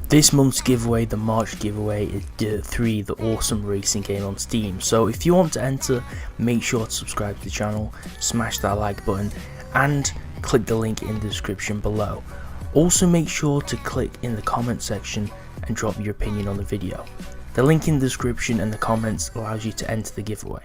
This month's giveaway, the March giveaway, is Dirt 3, the awesome racing game on Steam. So if you want to enter, make sure to subscribe to the channel, smash that like button, and click the link in the description below. Also make sure to click in the comment section and drop your opinion on the video. The link in the description and the comments allows you to enter the giveaway.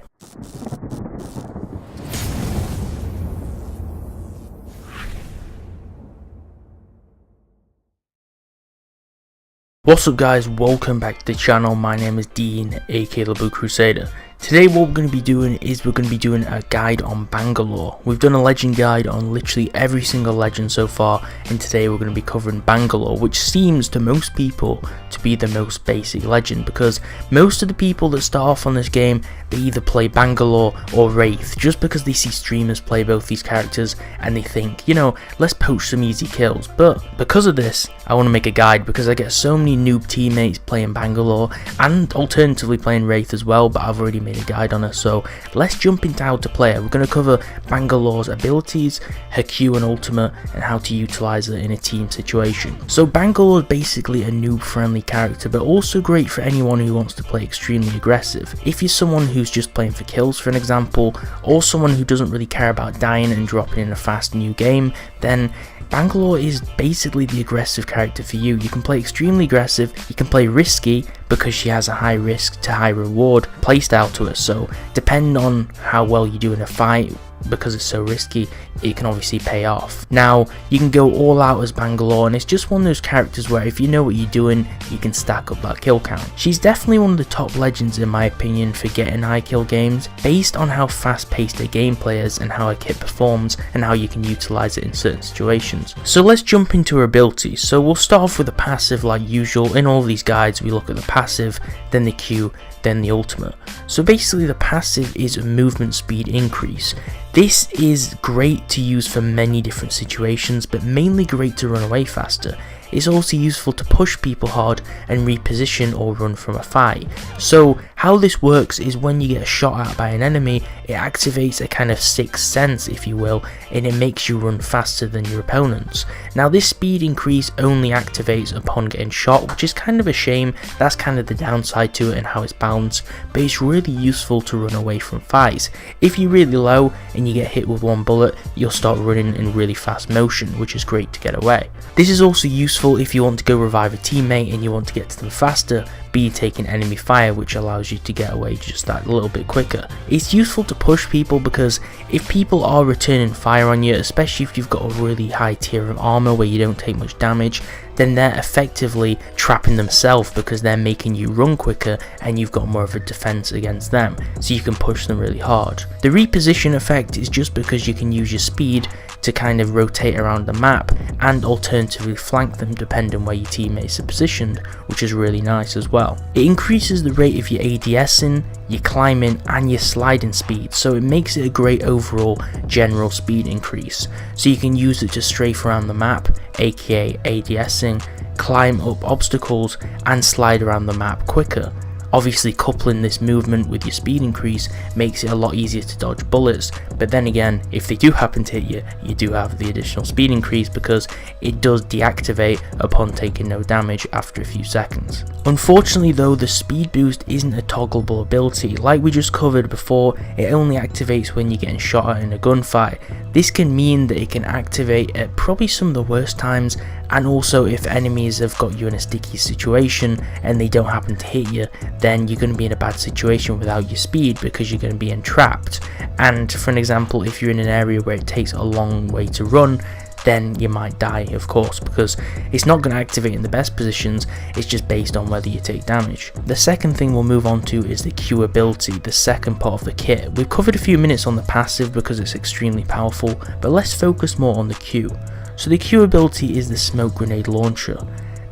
What's up guys, welcome back to the channel. My name is Dean, aka the Blue Crusader. Today what we're going to be doing is we're going to be doing a guide on Bangalore. We've done a legend guide on literally every single legend so far, and today we're going to be covering Bangalore, which seems to most people to be the most basic legend, because most of the people that start off on this game, they either play Bangalore or Wraith, just because they see streamers play both these characters and they think, you know, let's poach some easy kills. But because of this, I want to make a guide because I get so many noob teammates playing Bangalore and alternatively playing Wraith as well, but I've already made a guide on her. So let's jump into how to play her. We're going to cover Bangalore's abilities, her Q and ultimate, and how to utilize her in a team situation. So Bangalore is basically a noob friendly character, but also great for anyone who wants to play extremely aggressive. If you're someone who's just playing for kills, for an example, or someone who doesn't really care about dying and dropping in a fast new game, then Bangalore is basically the aggressive character for you. You can play extremely aggressive, you can play risky because she has a high risk to high reward playstyle to her, so depending on how well you do in a fight, because it's so risky, it can obviously pay off. Now, you can go all out as Bangalore, and it's just one of those characters where if you know what you're doing, you can stack up that kill count. She's definitely one of the top legends in my opinion for getting high kill games, based on how fast paced her gameplay is and how her kit performs and how you can utilize it in certain situations. So let's jump into her abilities. So we'll start off with the passive like usual. In all these guides we look at the passive, then the Q, then the ultimate. So basically the passive is a movement speed increase. This is great to use for many different situations, but mainly great to run away faster. It's also useful to push people hard and reposition or run from a fight. So how this works is when you get shot at by an enemy, it activates a kind of sixth sense, if you will, and it makes you run faster than your opponents. Now this speed increase only activates upon getting shot, which is kind of a shame. That's kind of the downside to it and how it's balanced, but it's really useful to run away from fights. If you're really low and you get hit with one bullet, you'll start running in really fast motion, which is great to get away. This is also useful if you want to go revive a teammate and you want to get to them faster, be taking enemy fire, which allows you to get away just that little bit quicker. It's useful to push people because if people are returning fire on you, especially if you've got a really high tier of armor where you don't take much damage, then they're effectively trapping themselves because they're making you run quicker and you've got more of a defense against them, so you can push them really hard. The reposition effect is just because you can use your speed to kind of rotate around the map and alternatively flank them depending where your teammates are positioned, which is really nice as well. It increases the rate of your ADSing, your climbing and your sliding speed, so it makes it a great overall general speed increase. So you can use it to strafe around the map, aka ADSing, climb up obstacles and slide around the map quicker. Obviously coupling this movement with your speed increase makes it a lot easier to dodge bullets, but then again, if they do happen to hit you, you do have the additional speed increase because it does deactivate upon taking no damage after a few seconds. Unfortunately though, the speed boost isn't a toggleable ability. Like we just covered before, it only activates when you're getting shot at in a gunfight. This can mean that it can activate at probably some of the worst times, and also if enemies have got you in a sticky situation and they don't happen to hit you, then you're going to be in a bad situation without your speed because you're going to be entrapped. And for an example, if you're in an area where it takes a long way to run, then you might die, of course, because it's not going to activate in the best positions, it's just based on whether you take damage. The second thing we'll move on to is the Q ability, the second part of the kit. We've covered a few minutes on the passive because it's extremely powerful, but let's focus more on the Q. So the Q ability is the smoke grenade launcher.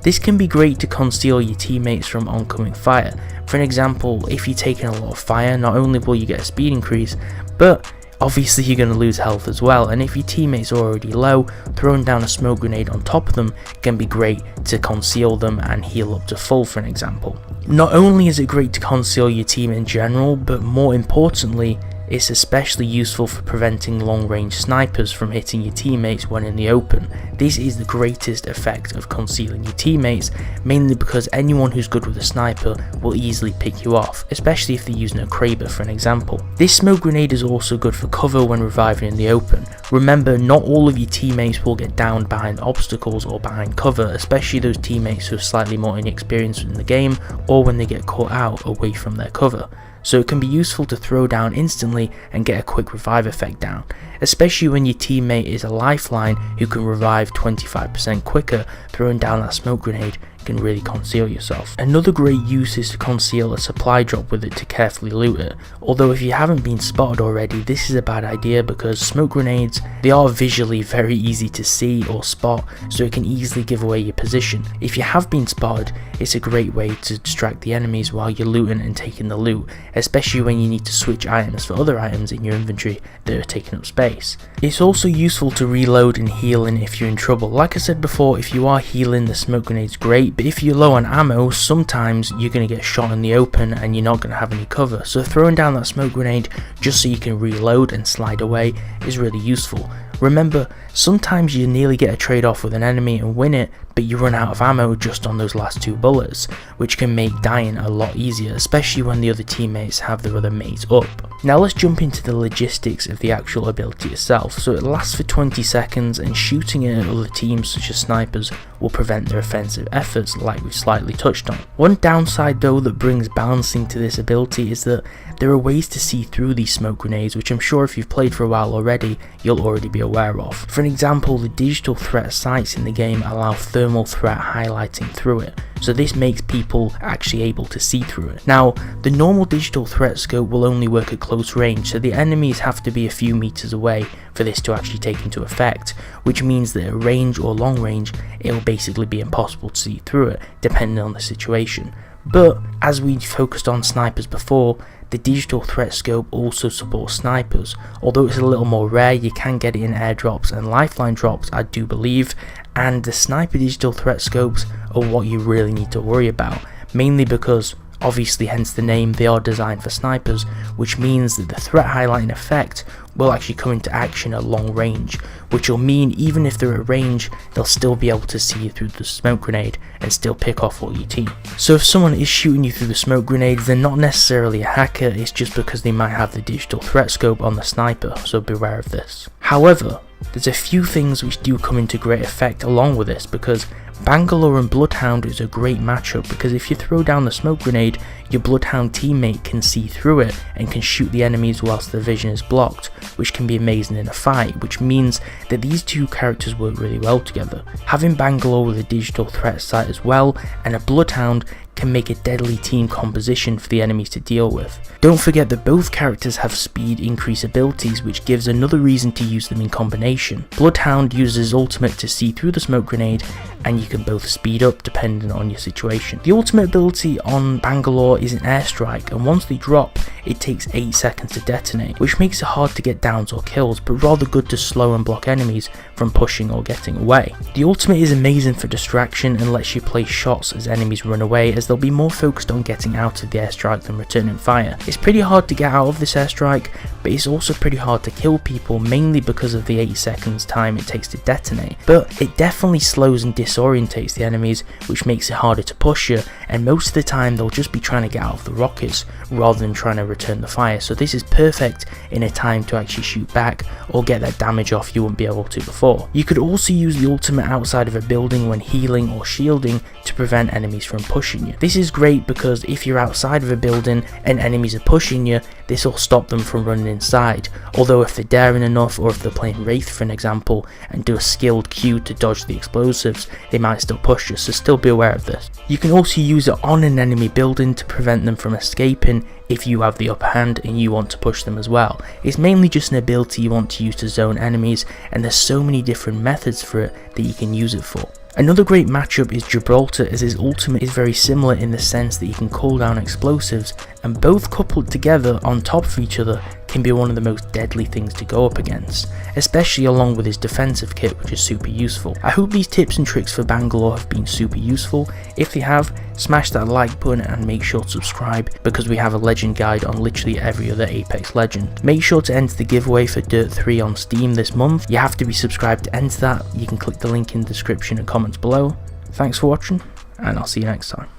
This can be great to conceal your teammates from oncoming fire. For an example, if you're taking a lot of fire, not only will you get a speed increase, but obviously you're going to lose health as well, and if your teammates are already low, throwing down a smoke grenade on top of them can be great to conceal them and heal up to full, for an example. Not only is it great to conceal your team in general, but more importantly, it's especially useful for preventing long range snipers from hitting your teammates when in the open. This is the greatest effect of concealing your teammates, mainly because anyone who's good with a sniper will easily pick you off, especially if they're using a crusader for an example. This smoke grenade is also good for cover when reviving in the open. Remember, not all of your teammates will get downed behind obstacles or behind cover, especially those teammates who are slightly more inexperienced in the game or when they get caught out away from their cover. So it can be useful to throw down instantly and get a quick revive effect down, especially when your teammate is a lifeline who can revive 25% quicker. Throwing down that smoke grenade can really conceal yourself. Another great use is to conceal a supply drop with it to carefully loot it, although if you haven't been spotted already, this is a bad idea because smoke grenades, they are visually very easy to see or spot, so it can easily give away your position. If you have been spotted, it's a great way to distract the enemies while you're looting and taking the loot, especially when you need to switch items for other items in your inventory that are taking up space. It's also useful to reload and healing if you're in trouble. Like I said before, if you are healing, the smoke grenade's great, but if you're low on ammo, sometimes you're going to get shot in the open and you're not going to have any cover, so throwing down that smoke grenade just so you can reload and slide away is really useful. Remember, sometimes you nearly get a trade off with an enemy and win it, but you run out of ammo just on those last 2 bullets, which can make dying a lot easier, especially when the other teammates have their other mates up. Now let's jump into the logistics of the actual ability itself. So it lasts for 20 seconds and shooting it at other teams such as snipers will prevent their offensive efforts, like we've slightly touched on. One downside though that brings balancing to this ability is that there are ways to see through these smoke grenades, which I'm sure if you've played for a while already, you'll already be aware of. For an example, the digital threat sights in the game allow thermal threat highlighting through it, so this makes people actually able to see through it. Now, the normal digital threat scope will only work at close range, so the enemies have to be a few meters away for this to actually take into effect, which means that at range or long range, it will basically be impossible to see through it, depending on the situation. But, as we focused on snipers before, the digital threat scope also supports snipers. Although it's a little more rare, you can get it in airdrops and lifeline drops, I do believe, and the sniper digital threat scopes are what you really need to worry about, mainly because, obviously hence the name, they are designed for snipers, which means that the threat highlighting effect will actually come into action at long range, which will mean even if they're at range, they'll still be able to see you through the smoke grenade and still pick off all your team. So if someone is shooting you through the smoke grenades, they're not necessarily a hacker, it's just because they might have the digital threat scope on the sniper, so beware of this. However, there's a few things which do come into great effect along with this, because Bangalore and Bloodhound is a great matchup, because if you throw down the smoke grenade, your Bloodhound teammate can see through it and can shoot the enemies whilst their vision is blocked, which can be amazing in a fight, which means that these two characters work really well together. Having Bangalore with a digital threat sight as well and a Bloodhound can make a deadly team composition for the enemies to deal with. Don't forget that both characters have speed increase abilities, which gives another reason to use them in combination. Bloodhound uses his ultimate to see through the smoke grenade, and you can both speed up depending on your situation. The ultimate ability on Bangalore is an airstrike, and once they drop, it takes 8 seconds to detonate, which makes it hard to get downs or kills, but rather good to slow and block enemies from pushing or getting away. The ultimate is amazing for distraction and lets you place shots as enemies run away, as they'll be more focused on getting out of the airstrike than returning fire. It's pretty hard to get out of this airstrike, but it's also pretty hard to kill people, mainly because of the 8 seconds time it takes to detonate. But it definitely slows and disorientates the enemies, which makes it harder to push you, and most of the time they'll just be trying to get out of the rockets rather than trying to return the fire, so this is perfect in a time to actually shoot back or get that damage off you wouldn't be able to before. You could also use the ultimate outside of a building when healing or shielding to prevent enemies from pushing you. This is great because if you're outside of a building and enemies are pushing you, this will stop them from running inside, although if they're daring enough, or if they're playing Wraith for an example and do a skilled Q to dodge the explosives, they might still push you, so still be aware of this. You can also use it on an enemy building to prevent them from escaping if you have the upper hand and you want to push them as well. It's mainly just an ability you want to use to zone enemies, and there's so many different methods for it that you can use it for. Another great matchup is Gibraltar, as his ultimate is very similar in the sense that you can call down explosives, and both coupled together on top of each other can be one of the most deadly things to go up against, especially along with his defensive kit, which is super useful. I hope these tips and tricks for Bangalore have been super useful. If they have, smash that like button and make sure to subscribe, because we have a legend guide on literally every other Apex Legend. Make sure to enter the giveaway for Dirt 3 on Steam this month. You have to be subscribed to enter that. You can click the link in the description and comments below. Thanks for watching, and I'll see you next time.